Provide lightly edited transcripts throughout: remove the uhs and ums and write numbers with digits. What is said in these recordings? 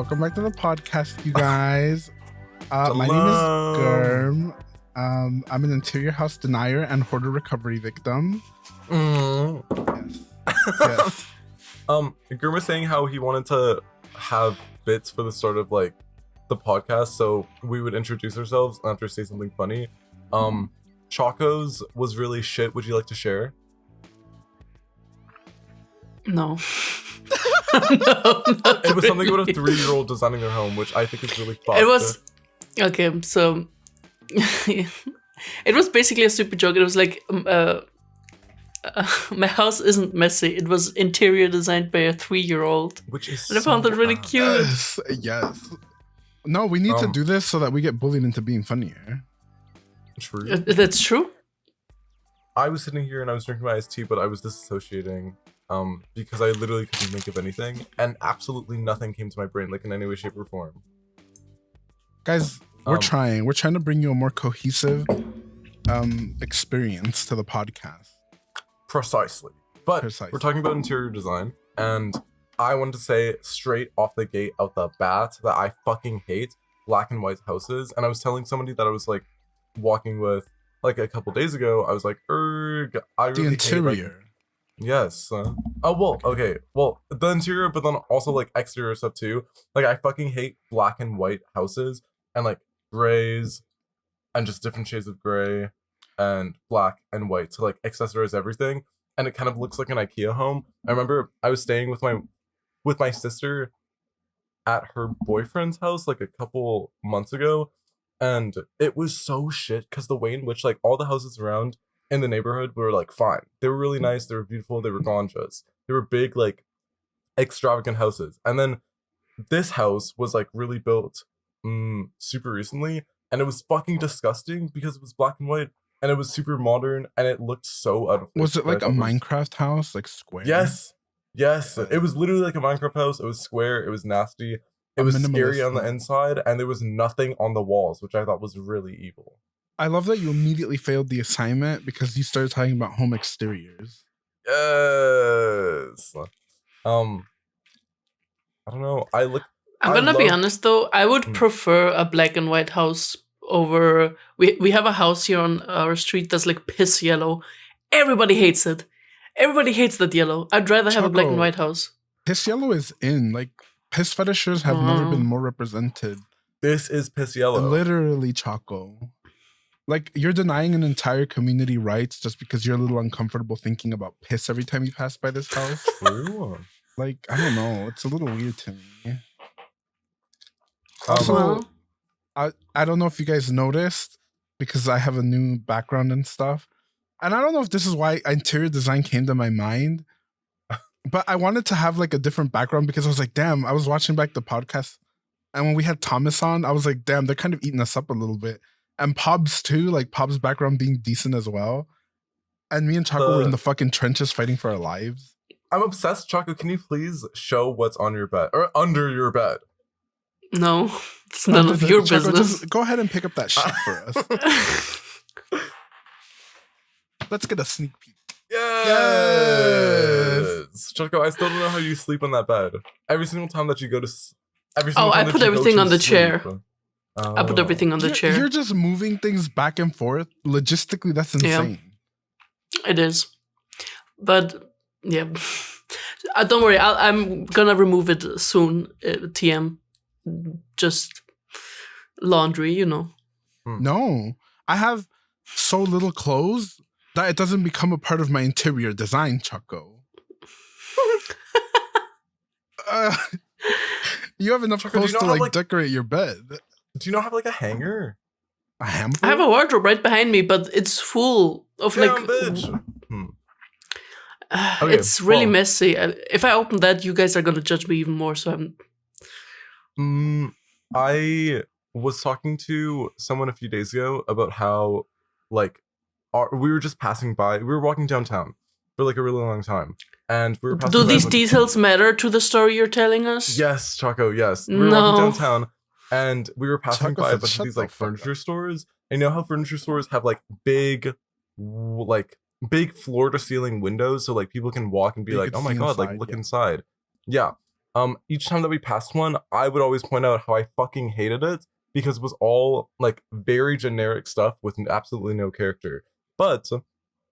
Welcome back to the podcast, you guys. My name is Hello. Girm. I'm an interior house denier and hoarder recovery victim. Yes. Girm was saying how he wanted to have bits for the start of like the podcast, so we would introduce ourselves and after say something funny. Choco's was really shit. Would you like to share? No. It was something about a 3-year-old designing their home, which I think is really fun. It was okay. So it was basically a stupid joke. It was like, my house isn't messy. It was interior designed by a 3-year-old, which is and I found that really cute. Yes. No, we need to do this so that we get bullied into being funnier. True. That's true. I was sitting here and I was drinking my iced tea, but I was disassociating. Because I literally couldn't think of anything, and absolutely nothing came to my brain, like in any way, shape, or form. Guys, we're trying to bring you a more cohesive experience to the podcast. Precisely. But we're talking about interior design, and I wanted to say straight off the gate, out the bat, that I fucking hate black and white houses. And I was telling somebody that I was like walking with like a couple days ago, I was like, I really the interior. hate, yes. Okay. Well, the interior, but then also like exterior stuff too. Like I fucking hate black and white houses and like grays and just different shades of gray and black and white to like accessorize everything. And it kind of looks like an IKEA home. I remember I was staying with my sister at her boyfriend's house like a couple months ago, and it was so shit because the way in which like all the houses around in the neighborhood were like fine. They were really nice, they were beautiful, they were gorgeous. They were big, like extravagant houses. And then this house was like really built super recently, and it was fucking disgusting because it was black and white and it was super modern and it looked so out of place. Was it like a Minecraft house, like square? Yes. It was literally like a Minecraft house. It was square, it was nasty, it was scary on the inside, and there was nothing on the walls, which I thought was really evil. I love that you immediately failed the assignment because you started talking about home exteriors. Yes. I don't know. I'm gonna be honest though. I would prefer a black and white house over. We have a house here on our street that's like piss yellow. Everybody hates it. Everybody hates that yellow. I'd rather have a black and white house. Piss yellow is in. Like piss fetishers have never been more represented. This is piss yellow. Literally, Choco. Like, you're denying an entire community rights just because you're a little uncomfortable thinking about piss every time you pass by this house. True. Like, I don't know. It's a little weird to me. Also, I don't know if you guys noticed, because I have a new background and stuff. And I don't know if this is why interior design came to my mind. But I wanted to have, like, a different background because I was like, damn, I was watching back the podcast. And when we had Thomas on, I was like, damn, they're kind of eating us up a little bit. And Pob's too, like Pob's background being decent as well. And me and Choco were in the fucking trenches fighting for our lives. I'm obsessed, Choco. Can you please show what's on your bed or under your bed? No, it's none of your Choco, business. Just go ahead and pick up that shit for us. Let's get a sneak peek. Yes! Choco, I still don't know how you sleep on that bed. Every single time that you go to I put everything on the chair. I put everything on the chair. You're just moving things back and forth. Logistically, that's insane. Yeah, it is. But, yeah. Don't worry. I'm going to remove it soon, TM. Just laundry, you know. No. I have so little clothes that it doesn't become a part of my interior design, Choco. You have enough Choco, clothes to, like, decorate your bed. Do you not have like a hanger? A hamper? I have a wardrobe right behind me, but it's full of bitch. Okay, it's really messy. If I open that, you guys are gonna judge me even more. So I was talking to someone a few days ago about how like we were just passing by. We were walking downtown for like a really long time. And we were passing do these details matter to the story you're telling us? Yes, Choco, yes. We were walking downtown and we were passing by a bunch of these like furniture stores. And you know how furniture stores have like big floor to ceiling windows so like people can walk and be like, oh my god, like look inside. Yeah. each time that we passed one, I would always point out how I fucking hated it because it was all like very generic stuff with absolutely no character. But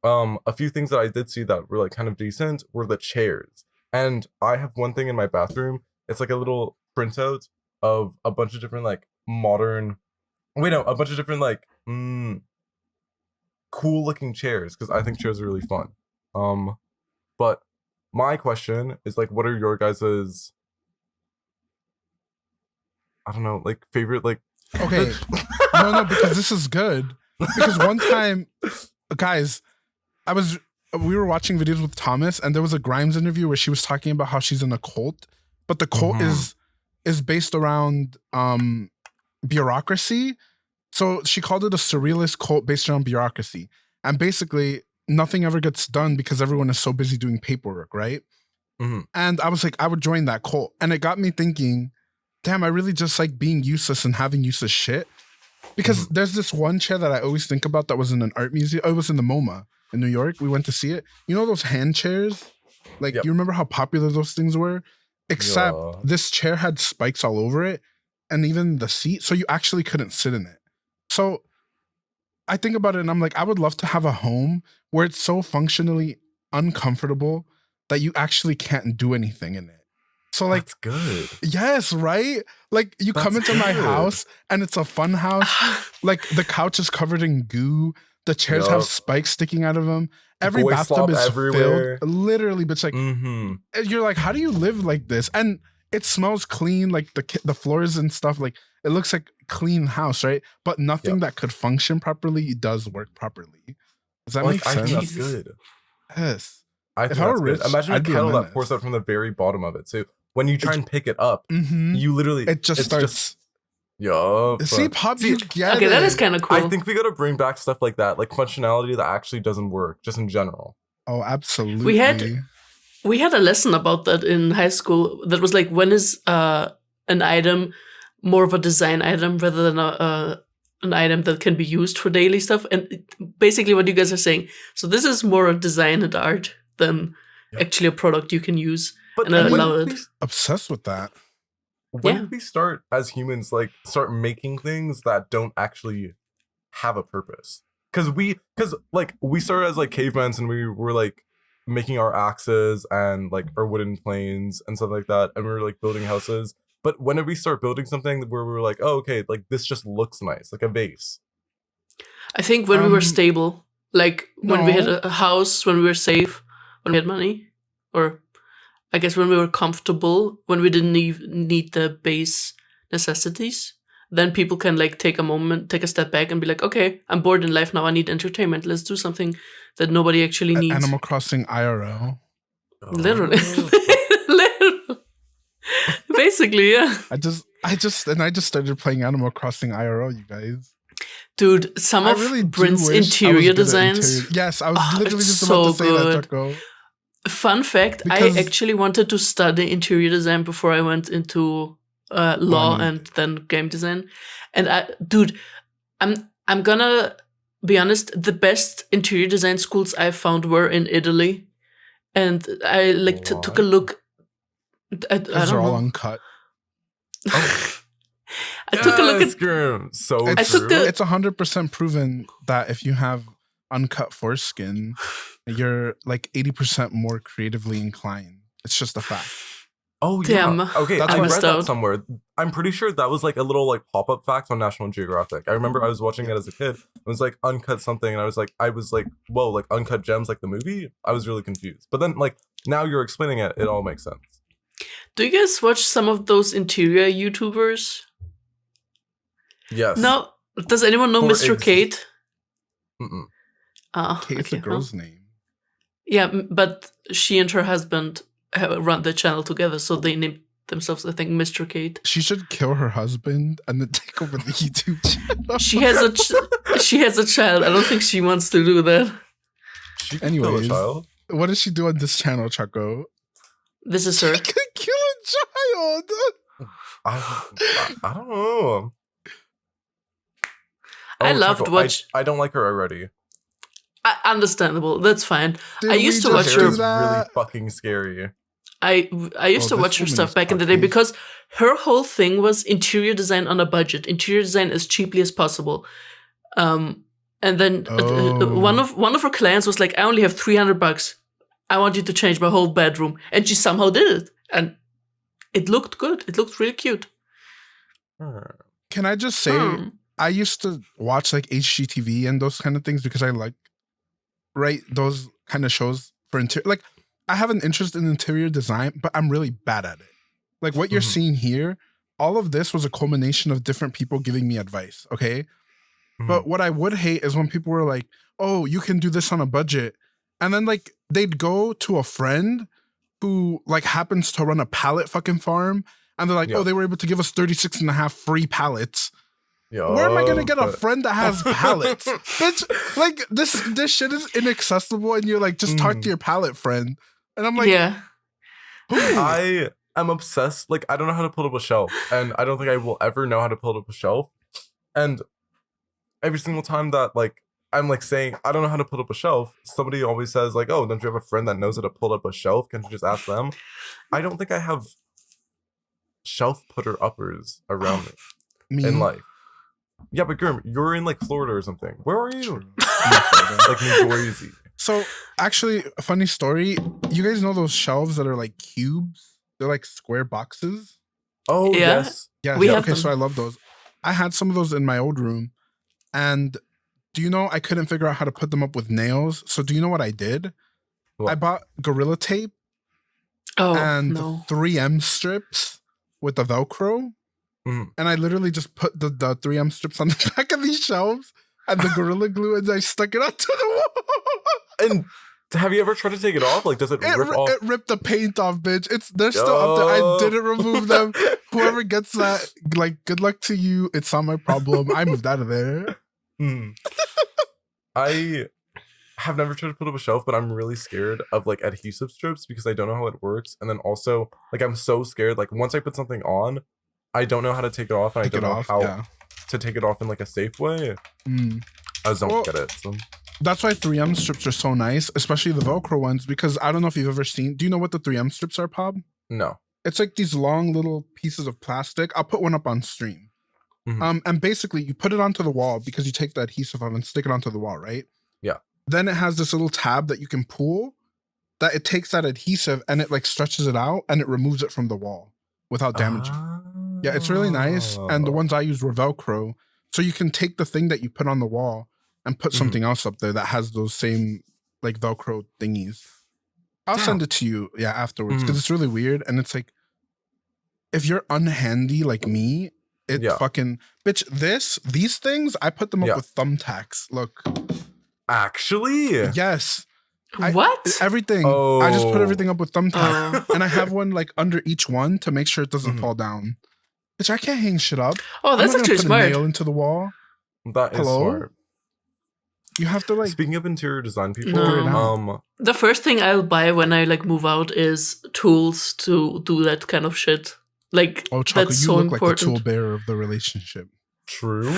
a few things that I did see that were like kind of decent were the chairs. And I have one thing in my bathroom. It's like a little printout of a bunch of different like modern, a bunch of different like cool looking chairs because I think chairs are really fun. But my question is like, what are your guys's, I don't know, like favorite like. Okay, no, because this is good. Because one time, guys, we were watching videos with Thomas, and there was a Grimes interview where she was talking about how she's in a cult, but the cult is based around bureaucracy. So she called it a surrealist cult based around bureaucracy, and basically nothing ever gets done because everyone is so busy doing paperwork, right? And I was like, I would join that cult, and it got me thinking, damn, I really just like being useless and having useless shit. Because there's this one chair that I always think about that was in an art museum. Oh, it was in the MoMA in New York. We went to see it. You know those hand chairs? Like, you remember how popular those things were? Except this chair had spikes all over it and even the seat. So you actually couldn't sit in it. So I think about it and I'm like, I would love to have a home where it's so functionally uncomfortable that you actually can't do anything in it. So like, that's good. Yes, right? Like you come into my house and it's a fun house. Like the couch is covered in goo. The chairs have spikes sticking out of them. Every bathtub is everywhere. Filled. Literally, but it's like, you're like, how do you live like this? And it smells clean, like the floors and stuff. Like it looks like a clean house, right? But nothing that could function properly does work properly. Does that make sense? I think that's good. Yes. I think that's good. Imagine a kettle that pours out from the very bottom of it. So when you try and pick it up, you literally it just starts. See, Pop, you get okay, that is kind of cool. I think we gotta bring back stuff like that, like functionality that actually doesn't work, just in general. Oh, absolutely. We had a lesson about that in high school. That was like, when is an item more of a design item rather than an item that can be used for daily stuff? And basically, what you guys are saying. So this is more a design and art than actually a product you can use. But and I love it. Obsessed with that. When did we start as humans, like start making things that don't actually have a purpose? Because we started as like cavemen and we were like making our axes and like our wooden planes and stuff like that, and we were like building houses. But when did we start building something where we were like, oh, okay, like this just looks nice, like a vase? I think when we were stable, like when we had a house, when we were safe, when we had money, or I guess when we were comfortable, when we didn't need the base necessities, then people can like take a step back and be like, okay, I'm bored in life now. I need entertainment. Let's do something that nobody actually needs. Animal Crossing IRL. Literally. Literally. Basically, yeah. I just started playing Animal Crossing IRL, you guys. Dude, some of Brent's interior designs. Yes, I was literally just about to say that, Choco. Fun fact, I actually wanted to study interior design before I went into law and then game design. And I'm gonna be honest, the best interior design schools I found were in Italy. And I like took a look. Those are all uncut. I took a look at Girm. So it's 100% proven that if you have uncut foreskin, you're like 80% more creatively inclined. It's just a fact. Oh yeah. Damn. Okay, I read that somewhere. I'm pretty sure that was like a little like pop-up fact on National Geographic. I remember I was watching it as a kid. It was like uncut something, and I was like, whoa, like Uncut Gems, like the movie? I was really confused. But then like now you're explaining it, it all makes sense. Do you guys watch some of those interior YouTubers? Yes. No. Does anyone know Mr. Kate? Kate's a girl's name. Yeah, but she and her husband run the channel together, so they named themselves, I think, Mr. Kate. She should kill her husband and then take over the YouTube channel. She has a child. I don't think she wants to do that. Anyways, what does she do on this channel, Choco? This is her. She could kill a child. I don't know. I loved watch. I don't like her already. Understandable. That's fine. I used to watch her. Really fucking scary. I used to this watch her woman stuff is back in the day cocky. because her whole thing was interior design on a budget, interior design as cheaply as possible. And then one of her clients was like, "I only have $300. I want you to change my whole bedroom," and she somehow did it, and it looked good. It looked really cute. Can I just say, I used to watch like HGTV and those kind of things because I like those kind of shows for interior. Like, I have an interest in interior design, but I'm really bad at it. Like what you're seeing here, all of this was a culmination of different people giving me advice. Okay. But what I would hate is when people were like, "Oh, you can do this on a budget." And then like they'd go to a friend who like happens to run a pallet fucking farm. And they're like, "Oh, they were able to give us 36 and a half free pallets." Where am I going to get a friend that has pallets? Bitch, like this shit is inaccessible. And you're like, just talk to your pallet friend. And I'm like, yeah. I am obsessed. Like, I don't know how to pull up a shelf. And I don't think I will ever know how to pull up a shelf. And every single time that like I'm like saying I don't know how to pull up a shelf, somebody always says like, "Oh, don't you have a friend that knows how to pull up a shelf? Can't you just ask them?" I don't think I have shelf putter uppers around me in life. Yeah, but Girm, you're in like Florida or something. Where are you? Like New Jersey. So actually, a funny story. You guys know those shelves that are like cubes? They're like square boxes. Oh Yeah. yes. Yeah. We have Okay, them. so I love those. I had some of those in my old room. And do you know I couldn't figure out how to put them up with nails? So do you know what I did? What? I bought Gorilla Tape Oh and no. 3M strips with the Velcro. And I literally just put the 3M strips on the back of these shelves and the Gorilla Glue, and I stuck it onto the wall. And have you ever tried to take it off? Like, does it rip off? It ripped the paint off, bitch. They're still up there. I didn't remove them. Whoever gets that, like, good luck to you. It's not my problem. I moved out of there. I have never tried to put up a shelf, but I'm really scared of like adhesive strips because I don't know how it works. And then also, like, I'm so scared. Like, once I put something on, I don't know how to take it off, and I don't know how to take it off in like a safe way. I just don't get it. So. That's why 3M strips are so nice, especially the Velcro ones, because I don't know if you've ever seen. Do you know what the 3M strips are, Pob? No. It's like these long little pieces of plastic. I'll put one up on stream. And basically, you put it onto the wall because you take the adhesive off and stick it onto the wall, right? Yeah. Then it has this little tab that you can pull that it takes that adhesive and it like stretches it out and it removes it from the wall without damaging. Yeah, it's really nice. And the ones I used were Velcro. So you can take the thing that you put on the wall and put something else up there that has those same like Velcro thingies. I'll send it to you, afterwards, because it's really weird. And it's like, if you're unhandy like me, it fucking bitch. These things, I put them up with thumbtacks. Look, actually, yes. What? Everything. I just put everything up with thumbtacks, and I have one like under each one to make sure it doesn't fall down. Bitch, I can't hang shit up. Oh, that's actually put smart. A nail into the wall. That is smart. You have to like. Speaking of interior design people, the first thing I'll buy when I like move out is tools to do that kind of shit. Like, Choco, that's you so look important. like the tool bearer of the relationship. True.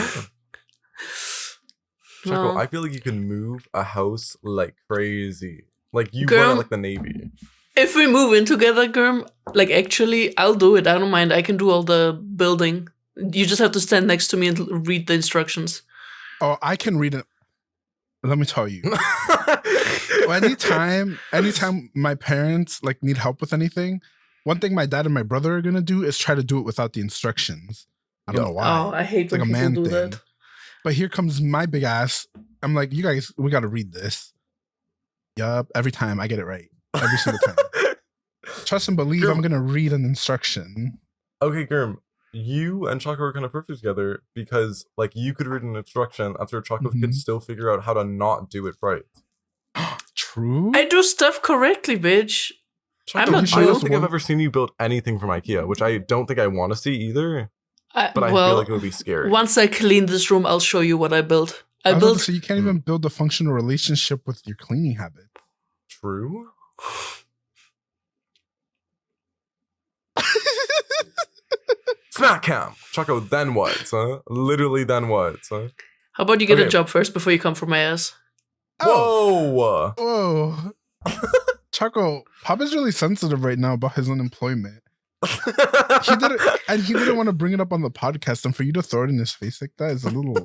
Choco, I feel like you can move a house like crazy. Like you run it like the Navy. If we move in together, Girm, like actually, I'll do it. I don't mind. I can do all the building. You just have to stand next to me and read the instructions. Oh, I can read it. Let me tell you. anytime my parents like need help with anything, one thing my dad and my brother are gonna do is try to do it without the instructions. I don't know why. Oh, I hate it's like when a man people do thing. that. But here comes my big ass. I'm like, you guys, we gotta read this. Yup, every time I get it right. Every single time. Trust and believe I'm gonna read an instruction. Okay, Girm, you and Choco are kind of perfect together because like you could read an instruction after Choco could still figure out how to not do it right. True. I do stuff correctly, bitch. Choco, I'm not I don't think I've ever seen you build anything from IKEA, which I don't think I want to see either. But I feel like it would be scary. Once I clean this room, I'll show you what I built. I built. So you can't even build a functional relationship with your cleaning habit. True. Snack cam. Choco, then what, huh? Literally, then what, huh? How about you get a job first before you come for my ass? Whoa! Whoa. Choco, Pop is really sensitive right now about his unemployment. He didn't want to bring it up on the podcast, and for you to throw it in his face like that is a little.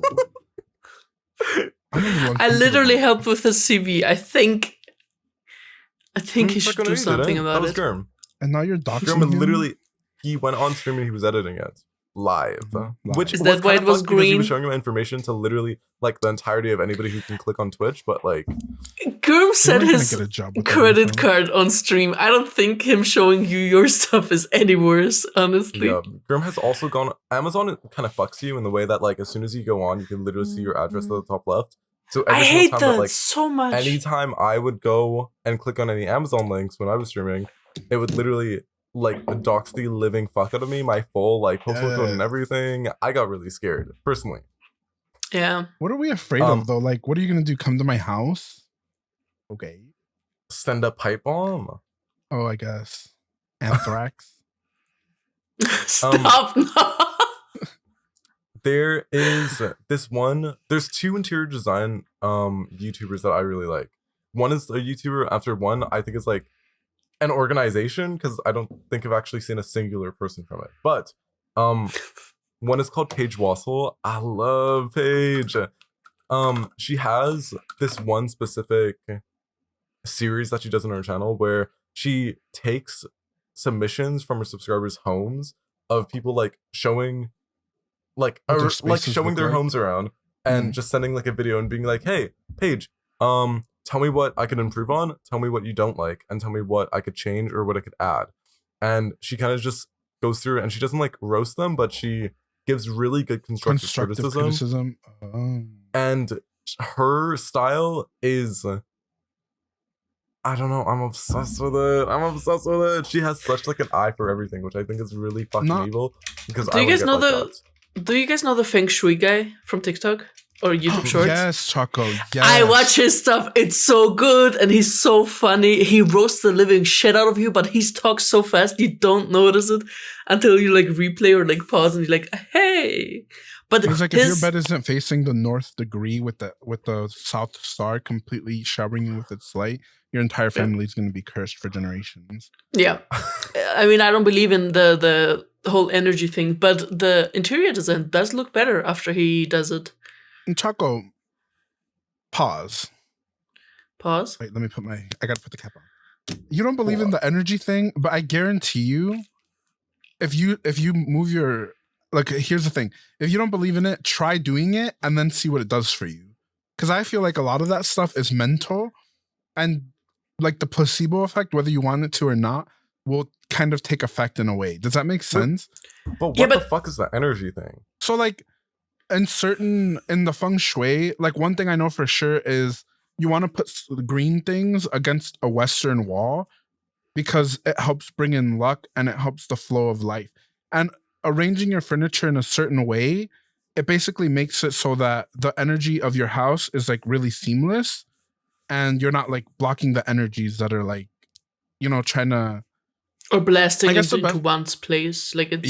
I literally helped with his CV. I think he should Choco, no, do you something didn't. about That was it. Girm. And now you're doxing Girm him? literally, he went on stream and he was editing it live. Which Is that why it was fucked because he green? was showing him information to literally like the entirety of anybody who can click on Twitch, but like Girm said gonna his get a job with credit everything. card on stream. I don't think him showing you your stuff is any worse, honestly. yeah. Girm has also gone. Amazon kind of fucks you in the way that like as soon as you go on, you can literally see your address at the top left. So every I single hate time that like so much. anytime I would go and click on any Amazon links when I was streaming, it would literally like dox the living fuck out of me, my full like postal code and everything. I got really scared personally. Yeah. What are we afraid of though? Like, what are you gonna do? Come to my house? Okay. Send a pipe bomb. Oh, I guess. Anthrax. Stop now. There is this one. There's two interior design YouTubers that I really like. One is a YouTuber. After one, I think it's like an organization because I don't think I've actually seen a singular person from it. But one is called Paige Wassel. I love Paige. She has this one specific series that she does on her channel where she takes submissions from her subscribers' homes of people like showing like What their like spaces showing look their like? homes around and just sending like a video and being like, hey Paige, tell me what I could improve on, tell me what you don't like, and tell me what I could change or what I could add. And she kind of just goes through and she doesn't like roast them, but she gives really good constructive criticism. Oh. And her style is, I don't know, I'm obsessed with it. She has such like an eye for everything, which I think is really fucking evil because Do you guys know the Feng Shui guy from TikTok or YouTube Shorts? Yes, Choco. Yes. I watch his stuff. It's so good and he's so funny. He roasts the living shit out of you, but he talks so fast you don't notice it until you like replay or like pause and you're like, hey. But he's like, if your bed isn't facing the north degree with the south star completely showering you with its light, your entire family is going to be cursed for generations. Yeah. I mean, I don't believe in the whole energy thing, but the interior design does look better after he does it. And Choco, pause. Pause. Wait, let me I got to put the cap on. You don't believe in the energy thing, but I guarantee you, if you move your, like, here's the thing. If you don't believe in it, try doing it and then see what it does for you. Because I feel like a lot of that stuff is mental and like the placebo effect, whether you want it to or not, will kind of take effect in a way. Does that make sense? But what the fuck is the energy thing? So like in the feng shui, like one thing I know for sure is you want to put green things against a western wall because it helps bring in luck and it helps the flow of life. And arranging your furniture in a certain way, it basically makes it so that the energy of your house is like really seamless and you're not like blocking the energies that are like, you know, trying to or blasting into one's place. Like it's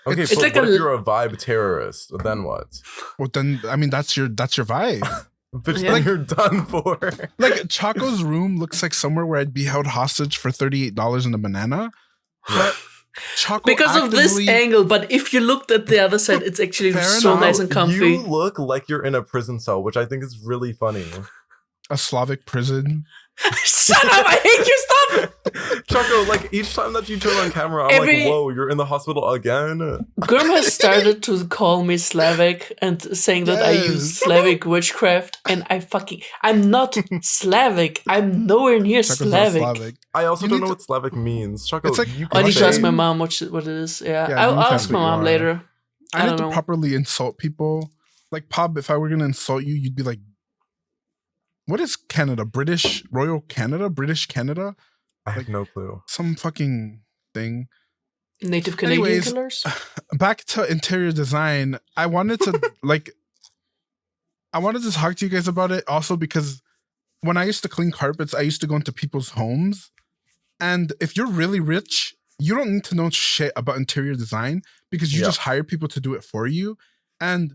Okay, it's but like what if you're a vibe terrorist? Then what? Well, then I mean that's your vibe. But then you're done for. Like Choco's room looks like somewhere where I'd be held hostage for $38 in a banana. But Choco because of this angle, but if you looked at the other side, it's actually so nice and comfy. You look like you're in a prison cell, which I think is really funny. A Slavic prison. Shut up! I hate your stuff. Choco, like each time that you turn on camera, I'm like, whoa, you're in the hospital again. Girm has started to call me Slavic and saying that I use Slavic witchcraft, and I'm not Slavic. I'm nowhere near Slavic. I also don't know what Slavic means. Choco, it's like, I need to ask my mom what it is. Yeah, I'll ask my mom later. I need to properly insult people. Like Pop, if I were gonna insult you, you'd be like, what is Canada? Royal Canada? British Canada? I have no clue. Some fucking thing. Native Canadian killers? Back to interior design. I wanted to talk to you guys about it also because when I used to clean carpets, I used to go into people's homes. And if you're really rich, you don't need to know shit about interior design because you just hire people to do it for you. And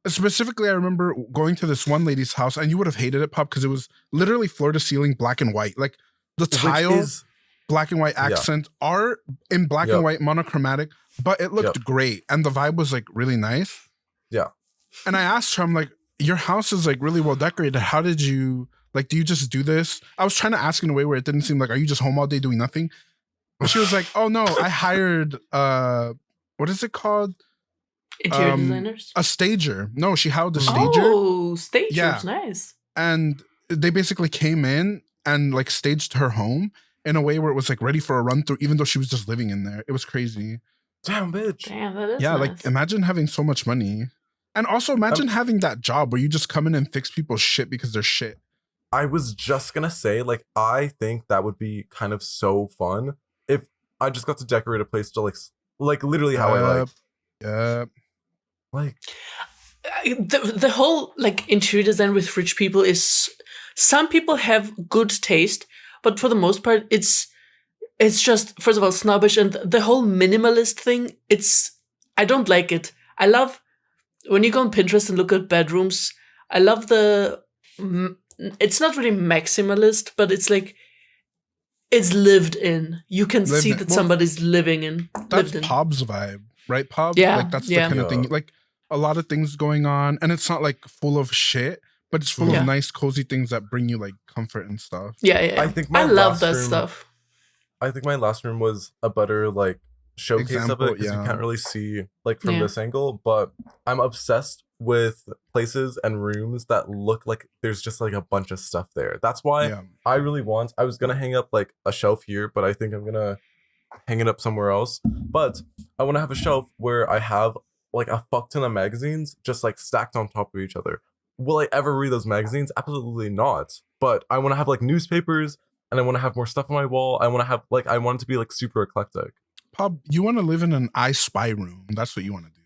Specifically, I remember going to this one lady's house, and you would have hated it, Pop, because it was literally floor to ceiling, black and white. Like the tile, black and white accent, art in black and white, monochromatic, but it looked great, and the vibe was like really nice. Yeah. And I asked her, I'm like, your house is like really well decorated. How did you like? Do you just do this? I was trying to ask in a way where it didn't seem like, are you just home all day doing nothing? But she was like, oh no, I hired what is it called? Interior designers? A stager. No, she hired a stager. Oh, stagers, nice. And they basically came in and like staged her home in a way where it was like ready for a run through, even though she was just living in there. It was crazy. Damn, bitch. Damn, that is nice. Like imagine having so much money. And also imagine having that job where you just come in and fix people's shit because they're shit. I was just gonna say, like, I think that would be kind of so fun if I just got to decorate a place to like literally how I like. Yeah. Like the whole like interior design with rich people is, some people have good taste, but for the most part it's just, first of all, snobbish, and the whole minimalist thing, I don't like it. I love when you go on Pinterest and look at bedrooms, I love it's not really maximalist, but it's like it's lived in. You can see that somebody's living in. That's Pob's vibe, right, Pob? Yeah. Like that's the kind of thing. Like a lot of things going on, and it's not like full of shit, but it's full of nice, cozy things that bring you like comfort and stuff. Yeah. I love that stuff. I think my last room was a better like showcase of it, because you can't really see like from this angle, but I'm obsessed with places and rooms that look like there's just like a bunch of stuff there. That's why I was gonna hang up like a shelf here, but I think I'm gonna hang it up somewhere else. But I want to have a shelf where I have like a fuck ton of magazines just like stacked on top of each other. Will I ever read those magazines? Absolutely not. But I want to have like newspapers, and I want to have more stuff on my wall. I want it to be like super eclectic. Pob, you want to live in an I Spy room. That's what you want to do.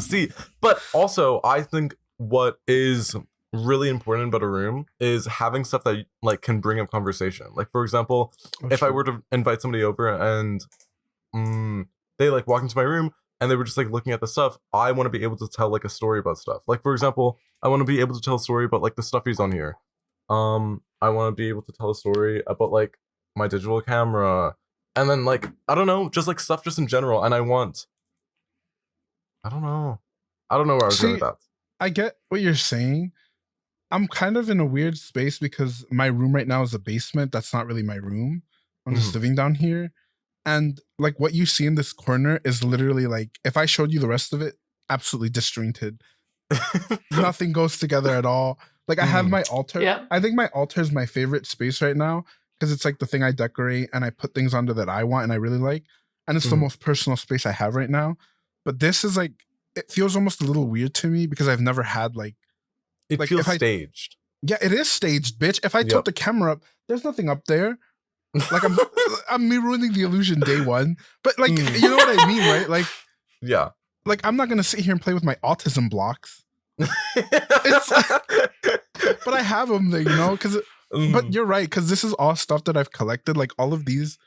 See, but also I think what is really important about a room is having stuff that like can bring up conversation. Like for example, if I were to invite somebody over and they like walk into my room and they were just like looking at the stuff, I want to be able to tell like a story about stuff. Like for example, I want to be able to tell a story about like the stuffies on here. I want to be able to tell a story about like my digital camera, and then like I don't know, just like stuff just in general. And I don't know where I was going with that. I get what you're saying. I'm kind of in a weird space because my room right now is a basement. That's not really my room. I'm just living down here. And like what you see in this corner is literally like, if I showed you the rest of it, absolutely disjointed. Nothing goes together at all. Like I have my altar. Yeah. I think my altar is my favorite space right now because it's like the thing I decorate and I put things under that I want and I really like. And it's the most personal space I have right now. But this is like, it feels almost a little weird to me because I've never had like, it feels staged. Yeah, it is staged, bitch. If I tilt the camera up, there's nothing up there. Like I'm me ruining the illusion day one. But like, you know what I mean, right? Like, yeah. Like I'm not gonna sit here and play with my autism blocks. But I have them there, you know, because. But you're right, because this is all stuff that I've collected. Like all of these,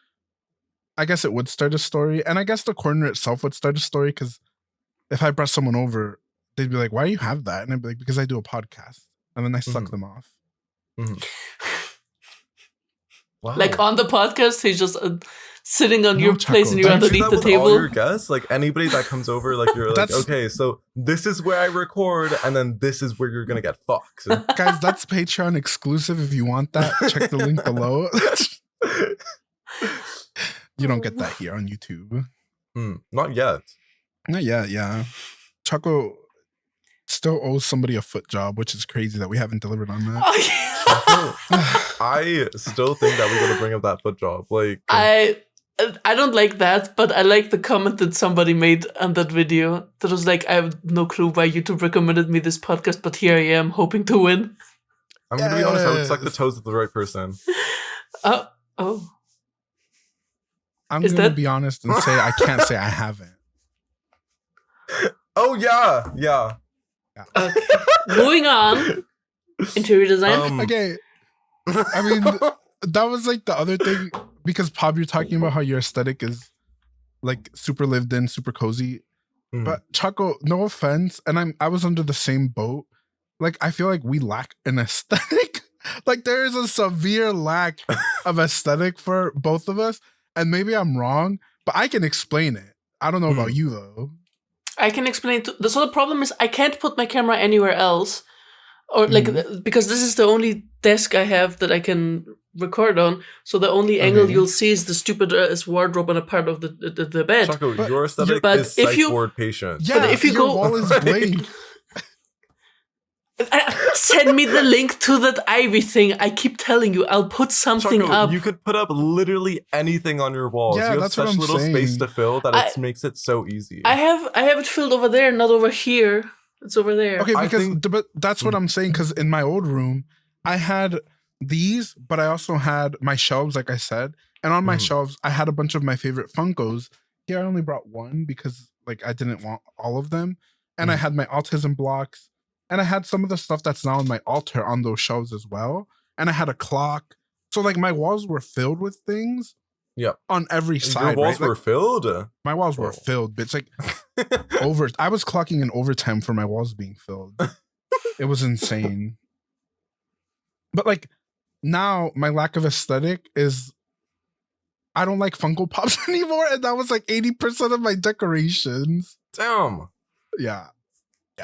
I guess it would start a story, and I guess the corner itself would start a story. Because if I brought someone over, they'd be like, "Why do you have that?" And I'd be like, "Because I do a podcast," and then I suck them off. Wow. Like on the podcast, he's just sitting on your Choco, place and you're underneath the table. All your guests, like anybody that comes over, like you're like, okay, so this is where I record, and then this is where you're gonna get fucked. Guys, that's Patreon exclusive. If you want that, check the link below. You don't get that here on YouTube. Not yet. Not yet, yeah. Choco still owes somebody a foot job, which is crazy that we haven't delivered on that. Oh, yeah. I still think that we're gonna bring up that foot job. Like I don't like that, but I like the comment that somebody made on that video that was like, I have no clue why YouTube recommended me this podcast, but here I am hoping to win. I'm gonna be honest, I would suck the toes of the right person. Oh. I'm gonna be honest and say I can't say I haven't. Oh yeah. Okay. Moving on. Interior design. Okay. I mean, that was like the other thing, because Pop, you're talking about how your aesthetic is like super lived in, super cozy. But Choco, no offense, and I was under the same boat. Like, I feel like we lack an aesthetic. Like, there is a severe lack of aesthetic for both of us. And maybe I'm wrong, but I can explain it. I don't know about you, though. I can explain. So the problem is I can't put my camera anywhere else. Or like, because this is the only desk I have that I can record on. So the only angle you'll see is the stupid wardrobe on a part of the bed. Choco, your aesthetic is if you- psych ward patient. Yeah, But if you your go- wall is blank. Send me the link to that Ivy thing. I keep telling you, I'll put something Choco, up. you could put up literally anything on your walls. Yeah, you have that's such what I'm little space saying. to fill that it makes it so easy. I have it filled over there, not over here. It's over there. Okay, I because think- but that's what I'm saying. Because in my old room, I had these, but I also had my shelves, like I said, and on my shelves, I had a bunch of my favorite Funkos. Here, I only brought one because like I didn't want all of them, and I had my autism blocks, and I had some of the stuff that's now on my altar on those shelves as well, and I had a clock. So like my walls were filled with things. Yep. On every side. Your walls right? were filled? My walls were filled, but it's like I was clocking in overtime for my walls being filled. It was insane. But like now my lack of aesthetic is I don't like Funko Pops anymore, and that was like 80% of my decorations. Damn. Yeah.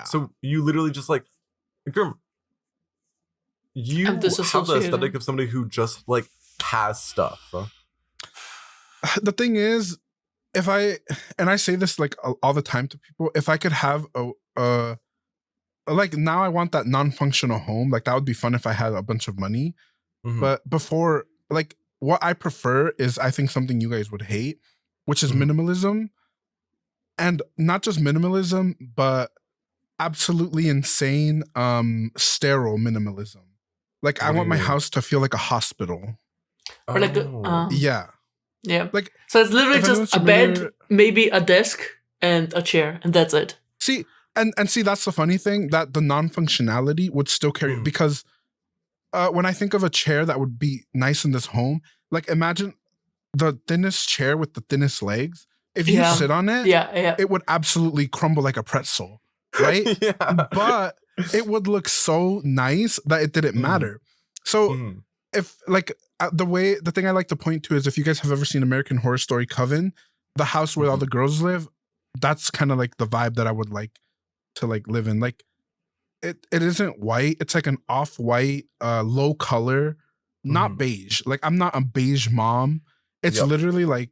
So you literally just like Girm, you I'm have the disassociated. aesthetic of somebody who just like has stuff. The thing is, if I say this like all the time to people, if I could have a like now I want that non-functional home, like that would be fun if I had a bunch of money. But before, like what I prefer is I think something you guys would hate, which is minimalism. And not just minimalism, but absolutely insane sterile minimalism. Like I What do want you my mean? house to feel like a hospital. Or like Yeah. yeah. Like So it's literally if anyone's just a bed, familiar- maybe a desk, and a chair, and that's it. See, and see, that's the funny thing, that the non-functionality would still carry because when I think of a chair that would be nice in this home, like imagine the thinnest chair with the thinnest legs. If you Yeah. sit on it, Yeah. it would absolutely crumble like a pretzel, right? Yeah. But it would look so nice that it didn't matter. So if like the thing I like to point to is if you guys have ever seen American Horror Story Coven, the house where all the girls live, that's kind of like the vibe that I would like to like live in. Like it isn't white, it's like an off-white low color, not beige. Like I'm not a beige mom. It's literally like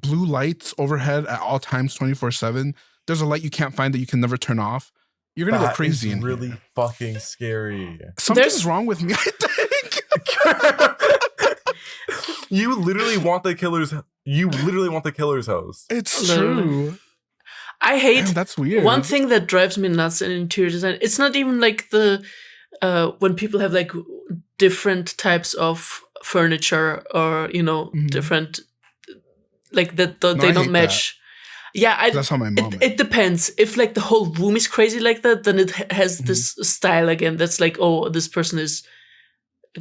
blue lights overhead at all times 24/7. There's a light you can't find that you can never turn off. You're gonna go crazy in really here. fucking scary. Something's wrong with me, I think. You literally want the killer's house. It's Literally. true. I hate Damn, that's weird. one thing that drives me nuts in interior design. It's not even like the when people have like different types of furniture or different like that No, they I don't hate match. Yeah, That's how my mom is. it depends. If like the whole room is crazy like that, then it has this style again. That's like, oh, this person is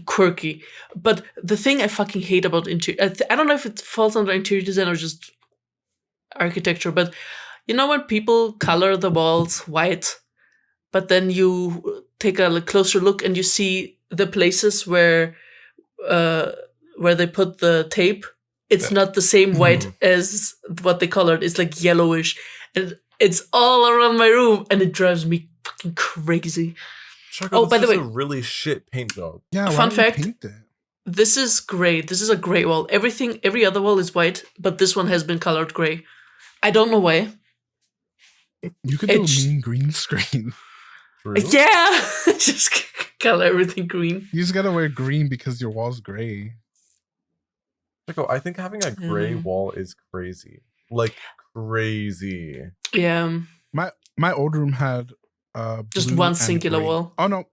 quirky. But the thing I fucking hate about interior, I don't know if it falls under interior design or just architecture, but you know when people color the walls white, but then you take a closer look and you see the places where they put the tape. It's not the same white as what they colored. It's like yellowish, and it's all around my room, and it drives me fucking crazy. Choco, by the way, a really shit paint job. Yeah, why fun don't you fact, paint it? this is gray. This is a gray wall. Every other wall is white, but this one has been colored gray. I don't know why. You could do a mean green screen. True. Yeah, just color everything green. You just gotta wear green because your wall's gray. Choco, I think having a gray wall is crazy. Like crazy. Yeah. My old room had Just blue one and singular gray. wall. Oh no,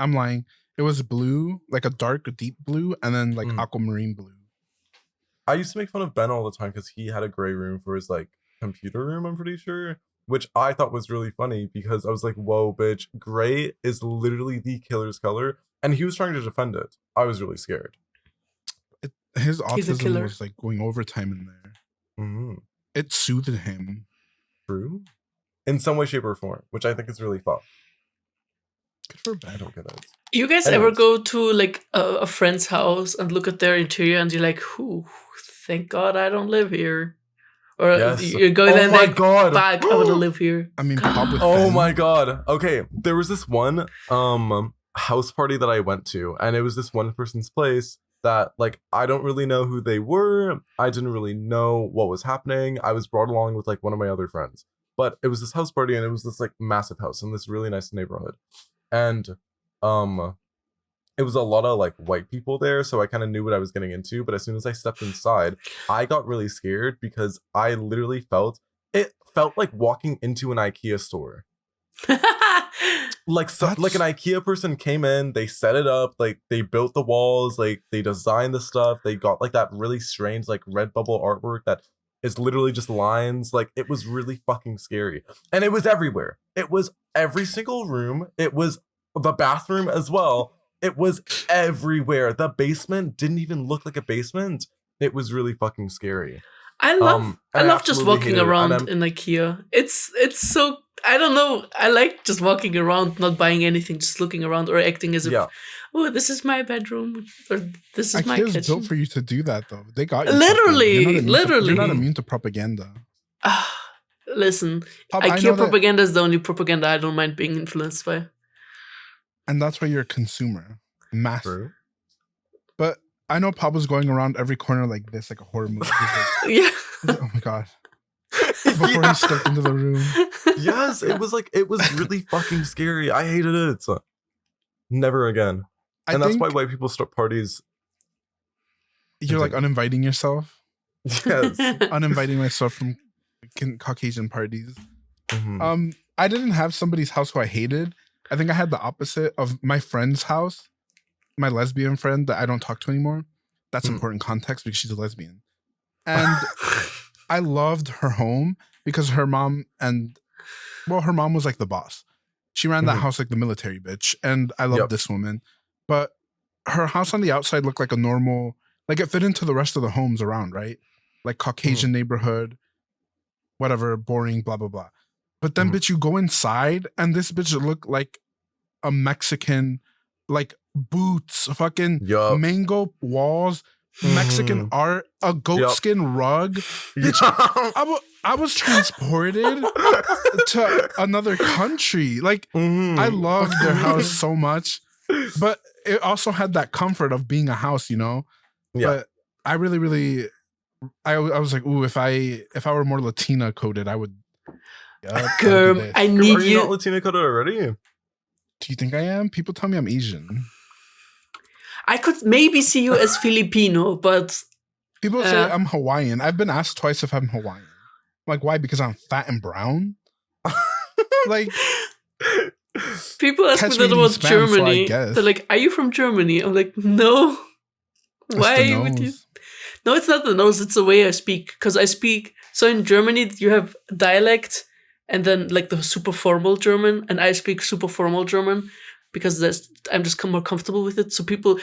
I'm lying. It was blue, like a dark, deep blue, and then like aquamarine blue. I used to make fun of Ben all the time because he had a gray room for his like computer room, I'm pretty sure. Which I thought was really funny because I was like, whoa, bitch, gray is literally the killer's color. And he was trying to defend it. I was really scared. His He's a autism killer. was like going overtime in there. It soothed him. true in some way, shape, or form, which I think is really fun. Good for I bed. don't get it. You guys ever Anyways. go to like a friend's house and look at their interior and you're like, "Whew, thank God I don't live here," or Yes. you're going there Oh and my like, god. "Fuck, I want to live here." I mean, pop with Oh Ben. my god. Okay, there was this one house party that I went to, and it was this one person's place that like I don't really know who they were. I didn't really know what was happening. I was brought along with like one of my other friends. But it was this house party, and it was this like massive house in this really nice neighborhood. And it was a lot of like white people there, so I kind of knew what I was getting into. But as soon as I stepped inside, I got really scared because I literally felt like walking into an IKEA store. Like like an IKEA person came in, they set it up, like they built the walls, like they designed the stuff, they got like that really strange like Redbubble artwork that is literally just lines. Like it was really fucking scary, and it was everywhere. It was every single room. It was the bathroom as well. It was everywhere. The basement didn't even look like a basement. It was really fucking scary. I love just absolutely walking hated it, and around in IKEA. It's so, I don't know. I like just walking around, not buying anything, just looking around or acting as if, oh, this is my bedroom or this is my IKEA's kitchen. built for you to do that, though. They got you. Literally, you're not immune to propaganda. Listen, Pop, IKEA propaganda is the only propaganda I don't mind being influenced by. And that's why you're a consumer. Massive. True. But I know Pop was going around every corner like this, like a horror movie. Like, yeah. Oh my god. Before he stepped into the room. Yes, it was really fucking scary. I hated it. So, never again. And that's why white people start parties. You're like uninviting yourself. Yes. Uninviting myself from Caucasian parties. Mm-hmm. I didn't have somebody's house who I hated. I think I had the opposite of my friend's house. My lesbian friend that I don't talk to anymore. That's important context because she's a lesbian. And I loved her home because her mom was like the boss. She ran that house like the military bitch. And I loved this woman. But her house on the outside looked like a normal, like it fit into the rest of the homes around, right? Like Caucasian neighborhood, whatever, boring, blah, blah, blah. But then, bitch, you go inside and this bitch looked like a Mexican, like boots, fucking mango walls, Mexican art, a goat skin rug. Bitch, I was transported to another country. Like, I loved their house so much, but it also had that comfort of being a house, you know? Yeah. But I really, really, I was like, ooh, if I were more Latina coded, I would. Girm, I need Are you not Latina coded already? Do you think I am? People tell me I'm Asian. I could maybe see you as Filipino, but people say I'm Hawaiian. I've been asked twice if I'm Hawaiian. I'm like, why? Because I'm fat and brown? Like, people ask me that about Germany. So they're like, are you from Germany? I'm like, no. Why would you? No, it's not the nose. It's the way I speak. Because I speak. So in Germany, you have dialect and then like the super formal German. And I speak super formal German because I'm just more comfortable with it. So people,